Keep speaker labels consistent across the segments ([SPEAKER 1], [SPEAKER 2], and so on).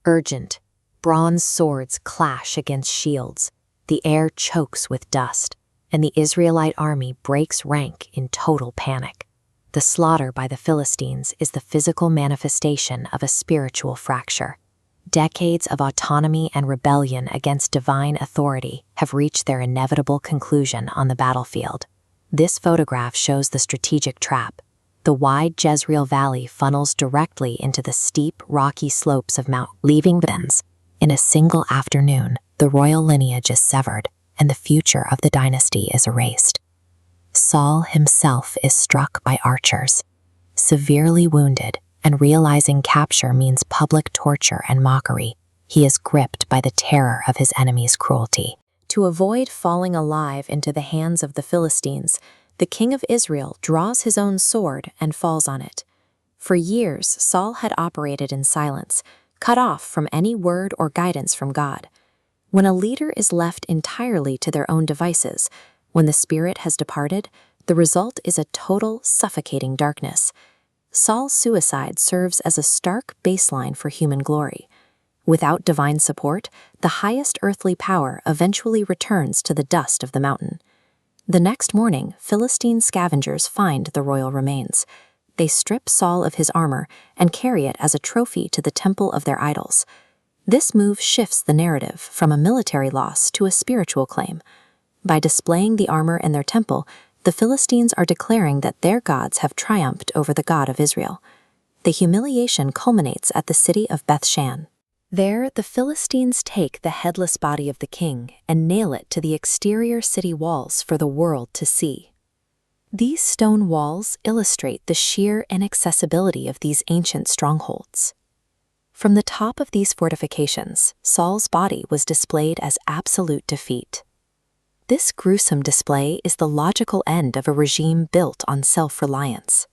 [SPEAKER 1] Urgent, bronze swords clash against shields, the air chokes with dust, and the Israelite army breaks rank in total panic. The slaughter by the Philistines is the physical manifestation of a spiritual fracture. Decades of autonomy and rebellion against divine authority have reached their inevitable conclusion on the battlefield. This photograph shows the strategic trap. The wide Jezreel Valley funnels directly into the steep, rocky slopes of Mount, leaving Benz. In a single afternoon, the royal lineage is severed, and the future of the dynasty is erased. Saul himself is struck by archers. Severely wounded, and realizing capture means public torture and mockery, he is gripped by the terror of his enemy's cruelty. To avoid falling alive into the hands of the Philistines, the king of Israel draws his own sword and falls on it. For years, Saul had operated in silence, cut off from any word or guidance from God. When a leader is left entirely to their own devices, when the spirit has departed, the result is a total, suffocating darkness. Saul's suicide serves as a stark baseline for human glory. Without divine support, the highest earthly power eventually returns to the dust of the mountain. The next morning, Philistine scavengers find the royal remains. They strip Saul of his armor and carry it as a trophy to the temple of their idols. This move shifts the narrative from a military loss to a spiritual claim. By displaying the armor in their temple, the Philistines are declaring that their gods have triumphed over the God of Israel. The humiliation culminates at the city of Bethshan. There, the Philistines take the headless body of the king and nail it to the exterior city walls for the world to see. These stone walls illustrate the sheer inaccessibility of these ancient strongholds. From the top of these fortifications, Saul's body was displayed as absolute defeat. This gruesome display is the logical end of a regime built on self-reliance.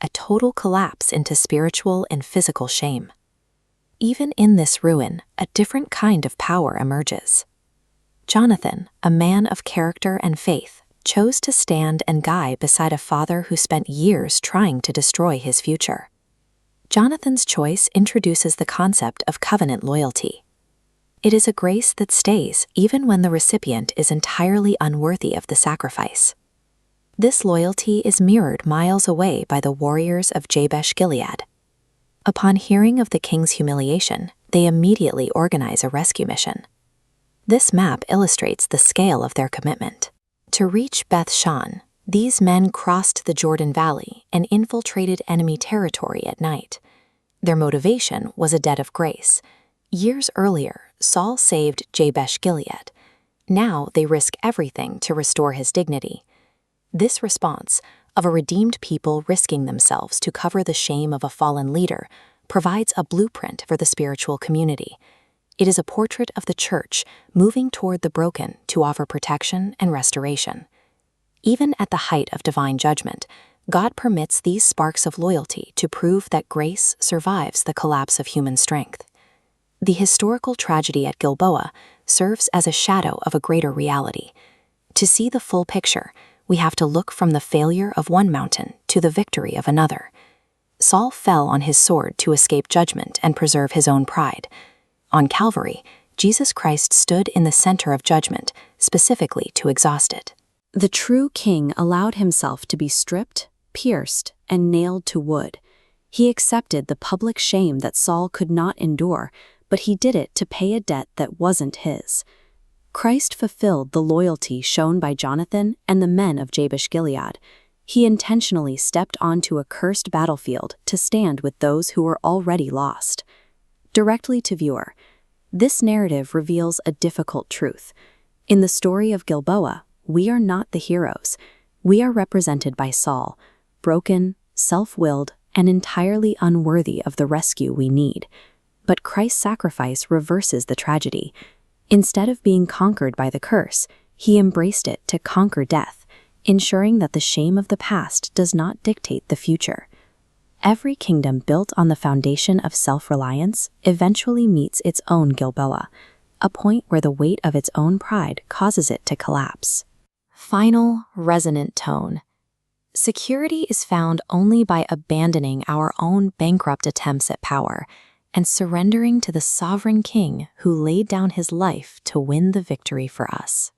[SPEAKER 1] A total collapse into spiritual and physical shame. Even in this ruin, a different kind of power emerges. Jonathan, a man of character and faith, chose to stand and guide beside a father who spent years trying to destroy his future. Jonathan's choice introduces the concept of covenant loyalty. It is a grace that stays even when the recipient is entirely unworthy of the sacrifice. This loyalty is mirrored miles away by the warriors of Jabesh-Gilead. Upon hearing of the king's humiliation, they immediately organize a rescue mission. This map illustrates the scale of their commitment. To reach Beth-shan, these men crossed the Jordan Valley and infiltrated enemy territory at night. Their motivation was a debt of grace. Years earlier, Saul saved Jabesh-Gilead. Now they risk everything to restore his dignity. This response, of a redeemed people risking themselves to cover the shame of a fallen leader, provides a blueprint for the spiritual community. It is a portrait of the church moving toward the broken to offer protection and restoration. Even at the height of divine judgment, God permits these sparks of loyalty to prove that grace survives the collapse of human strength. The historical tragedy at Gilboa serves as a shadow of a greater reality. To see the full picture, we have to look from the failure of one mountain to the victory of another. Saul fell on his sword to escape judgment and preserve his own pride. On Calvary, Jesus Christ stood in the center of judgment, specifically to exhaust it.
[SPEAKER 2] The true king allowed himself to be stripped, pierced, and nailed to wood. He accepted the public shame that Saul could not endure, but he did it to pay a debt that wasn't his. Christ fulfilled the loyalty shown by Jonathan and the men of Jabesh-Gilead. He intentionally stepped onto a cursed battlefield to stand with those who were already lost. Directly to viewer, this narrative reveals a difficult truth. In the story of Gilboa, we are not the heroes. We are represented by Saul, broken, self-willed, and entirely unworthy of the rescue we need. But Christ's sacrifice reverses the tragedy. Instead of being conquered by the curse, he embraced it to conquer death, ensuring that the shame of the past does not dictate the future. Every kingdom built on the foundation of self-reliance eventually meets its own Gilboa, a point where the weight of its own pride causes it to collapse. Final, resonant tone. Security is found only by abandoning our own bankrupt attempts at power.
[SPEAKER 1] and surrendering to the sovereign King who laid down his life to win the victory for us.